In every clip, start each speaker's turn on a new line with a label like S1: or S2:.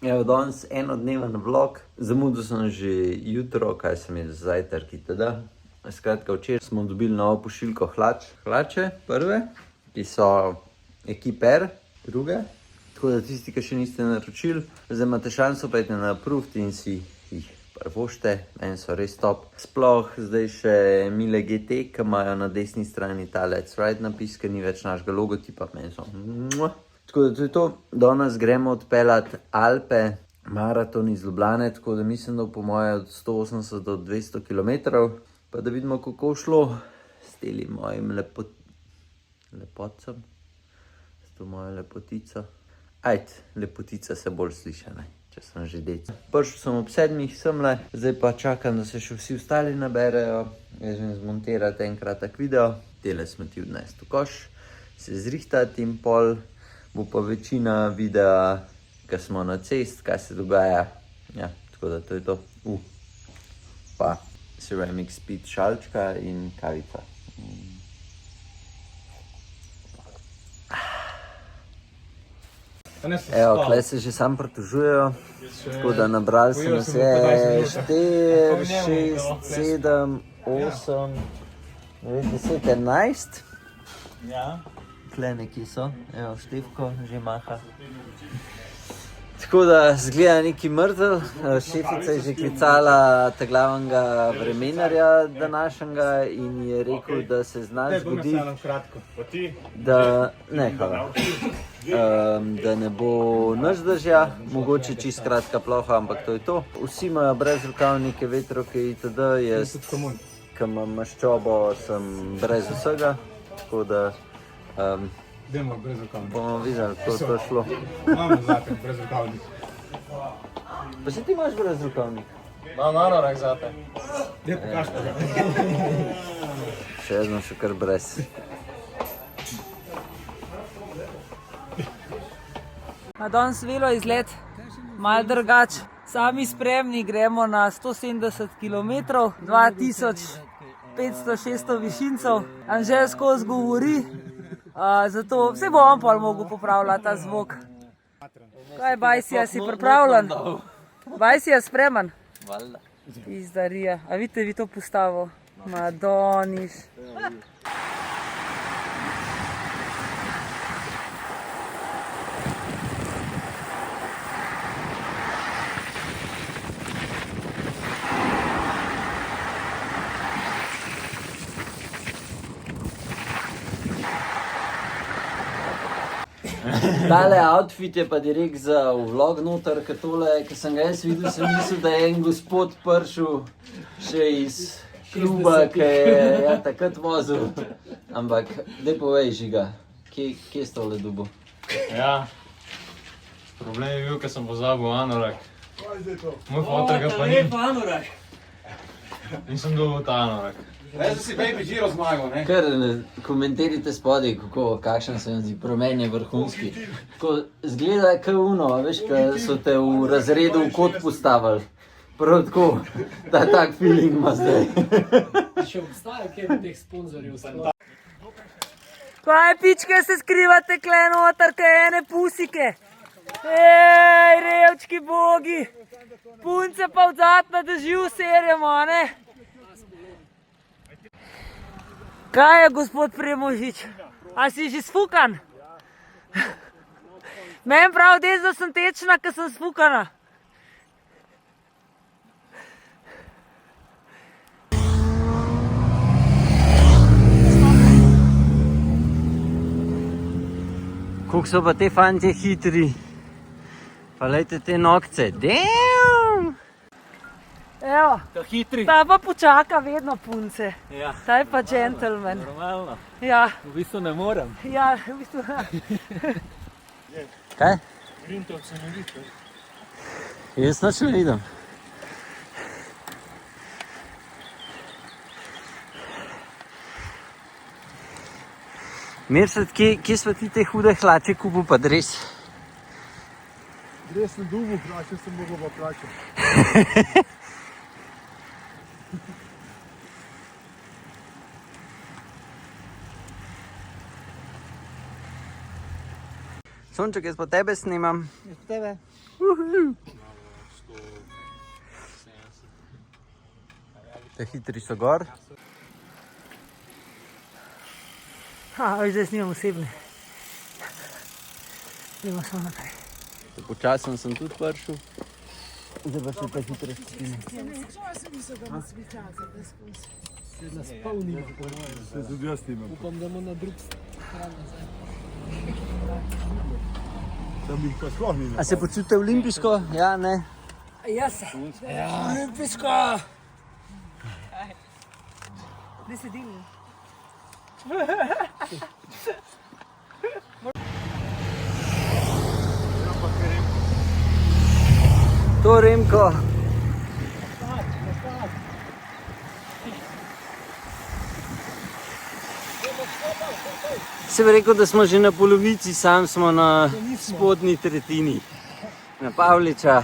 S1: Evo, danes enodneven vlog, zamudil sem že jutro, kaj sem jedel za zajtrk itd. Skratka, včeraj smo dobili novo pošiljko hlače prve, ki so Ekiper, druge. Tako da tisti, ki še niste naročili, zdaj imate šanso, pa idete na Approved in si jih prvošte, meni so res top. Sploh zdaj še Miele GT, ki imajo na desni strani ta Let's Ride napis, ker ni več našega logotipa, meni so. Tako da to je to, danes gremo odpeljati Alpe, maraton iz Ljubljane, tako da mislim, da po moje od 180 do 200 km, pa da vidimo, kako šlo s teli mojim lepotcem, s to mojo lepotico. Ajde, lepotica se bolj sliša, ne, če sem že dec. Prišel sem ob 7 semle, zdaj pa čakam, da se še vsi ostali naberejo. Jaz želim zmontirati en kratek video, tele smeti odnesti v koš, se zrihtati in pol bo pa večina videa, ko smo na cest, kaj se dogaja. Ja, tako da to je to. Pa Ceramic Speed šalčka in kavica. Evo, tukaj se že sam pritožujejo, tako da nabrali sem vse 4, 6, 7, 8, 9, 10, 11. Ja. Tukaj nekje so, evo, Števko že maha. Tako da zgleda neki mrtev, šefica je že klicala ta glavnega vremenarja današnjega in je rekel, da se zna zgodi, da ne bo nič držja, mogoče čist kratka ploha, ampak to je to. Vsi imajo brez rokavnike, vetrovke itd. Jaz, ki imam maščobo, sem brez vsega, tako da
S2: Demo brez rokavnik.
S1: bomo videli, kako to šlo.
S2: Imamo zate brez rokavnik.
S1: Pa si ti imaš brez rokavnik?
S2: Imam anorak zate. Dej pokaž pa ga.
S1: Še jaz imam še kar brez.
S3: Na danes velo izlet, malo drugač. Sami spremni gremo na 170 km, 2500-600 višincev. Anže skozi govori, zato vse bo on pol mogel popravljati ta zvok. Kaj, Bajsija, si pripravljen? Bajsija, spreman?
S1: Valjda.
S3: Pizdarija. A vidite vi to postavo? Madoniš.
S1: Tale outfit je pa direkt za vlog noter, ker tole, ki sem ga jaz videl, sem mislil, da je en gospod prišel še iz kluba, ki je takrat vozil. Ampak, daj povej, Žiga, kje si tole dobil?
S4: Ja, problem je bil, ker sem pozabil anorak. Moj fotor ga pa ni. Nisem dobil ta anorak.
S2: Jaz sem si Baby Giro zmagal, ne?
S1: Kar komentirajte spodaj, kakšen se vam zdi, promen je vrhunski. Tako zgleda kot uno, veš, ko so te v razredu v kot postavili. Prav tako, tak feeling ima zdaj.
S5: Še obstaja kjer teh sponzorjev?
S3: Kaj pičke se skrivate kle noter, kaj ene pusike? Ej, revčki bogi. Punce pa odzad na dežju serjamo, a ne? Kaj je, gospod Premožič? A si že sfukan? Meni prav des, da sem tečna, ker sem sfukana.
S1: Koliko so pa te fantje hitri. Pa lejte te nokce. Damn!
S3: Evo,
S5: Hitri.
S3: ta pa počaka vedno punce.
S5: Ja.
S3: Ta je pa džentelmen.
S5: Normalno.
S3: Ja,
S5: V bistvu ne morem.
S3: ja, v bistvu.
S1: Kaj?
S4: Grintovce ne vidite.
S1: Jaz nič ne vidim. Mirsad, kje so ti te hude hlače kupil pa dres?
S2: Dres sem dubu, hlače sem mogel pa plačati.
S1: Sonček, jaz po tebe snimam.
S2: Jaz po tebe.
S1: Te hitri so gor.
S3: Zdaj snimam osebne. Gremo samo naprej.
S1: Počasen sem tudi prišel. Zdaj pa še te hitre skupine.
S5: Se nas polnimo.
S2: Se tudi jaz snimam.
S5: Upam, da bomo na drug stran nazaj.
S2: Tam jih pa sploh ni.
S1: A se počutite olimpijsko? Ja, ne?
S3: Jaz se. Olimpijsko! Ne sedim.
S1: To Remko. Se bi rekel, da smo že na polovici, sam smo na spodnji tretjini. Na Pavliča.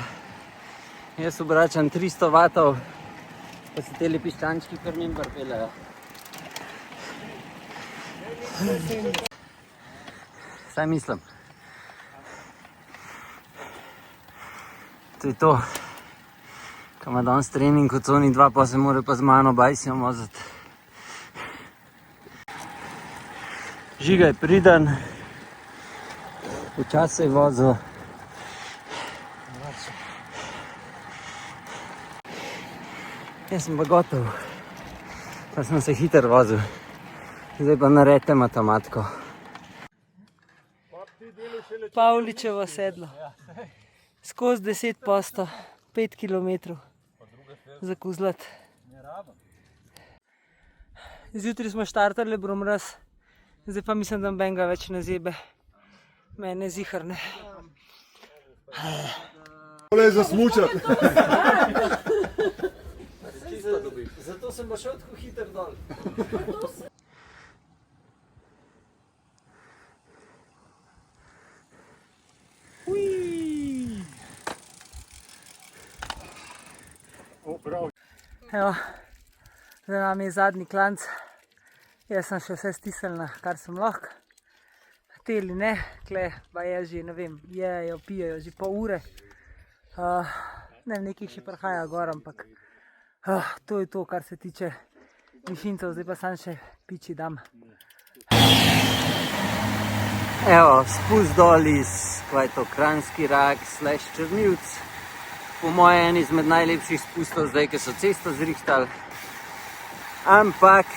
S1: Jaz obračam 300 vatov, pa se tele piščančki kar njim pripeljajo. Saj mislim. To je to. Ko ima danes trening kot oni dva, pa se mora pa z mano bajsijo mozati. Žiga je priden. Včasih se je vozil. Jaz sem pa gotov. Pa sem se hiter vozil. Zdaj pa naredite matematiko.
S3: Pavličevo sedlo. Skozi 10 posto, 5 km za kuzlat. Zjutraj smo štartali bromraz, zdaj pa mislim, da nobenega več ne zebe. Mene zihar ne.
S2: Tole je za smučat.
S1: Zato sem pa šel tako hiter dol.
S3: Evo, za nami je zadnji klanc. Jaz sem še vse stisnila, kar sem lahko. Teli ne, kle pa je že, ne vem, jejo, pijejo že pol ure. Ne vem, nekih še prihaja gor, ampak to je to, kar se tiče mišincev, zdaj pa sam še piči dam.
S1: Evo, spust dol iz, kaj je to, Kranjski rak / Črnivc. Po moje en izmed najlepših spustov zdaj, ki so cesto zrihtali. Ampak,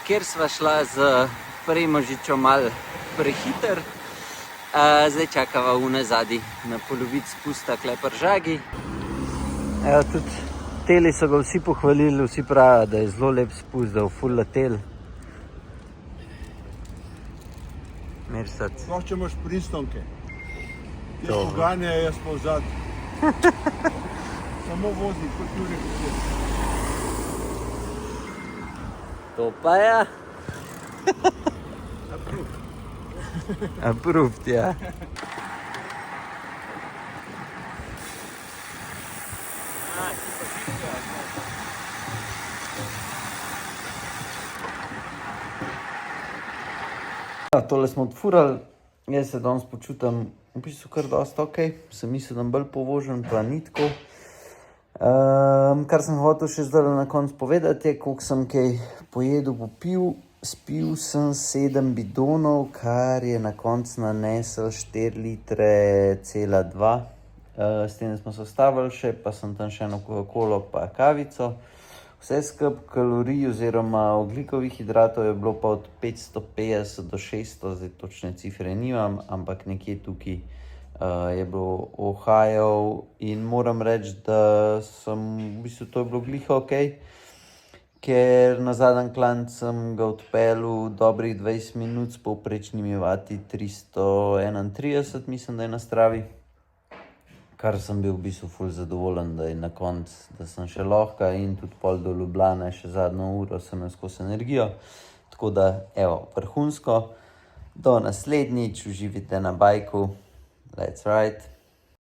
S1: ker sva šla z Premožičo malo prehiter, zdaj čakava une zadnji na polovici spusta kle pri žagi. Evo, tudi teli so ga vsi pohvalili, vsi pravijo, da je zelo lep spust, da je ful letel. Mersat.
S2: Sploh če imaš pristonke. Ti poganja, jaz pa vzad. Samo vozi, kot Jure Hrvec.
S1: To pa je. Approved, ja. Tole smo odfurali, jaz se danes počutim v bistvu kar dosti okej, sem mislil, da bolj povožen, pa ni tako. Kar sem hotel še zdaj na koncu povedati je, koliko sem kaj pojedel, popil. Spil sem 7 bidonov, kar je na koncu nanesel 4 litre cela 2. S tem smo se ustavili še, pa sem tam še eno Coca-Colo pa kavico. Vse skup kalorij oziroma ogljikovih hidratov je bilo pa od 550 do 600, zdaj točne cifre nimam, ampak nekje tukaj je bilo ohajal in moram reči, da sem v bistvu to je bilo gliho okej. Ker na zadnji klanc sem ga odpeljal dobrih 20 minut s povprečnimi vati 331, mislim, da je na Stravi. Kar sem bil v bistvu ful zadovoljen, da je na koncu, da sem še lahko in tudi pol do Ljubljane, še zadnjo uro sem imel skozi energijo. Tako da, evo, vrhunsko. Do naslednjič, uživite na bajku. Let's ride.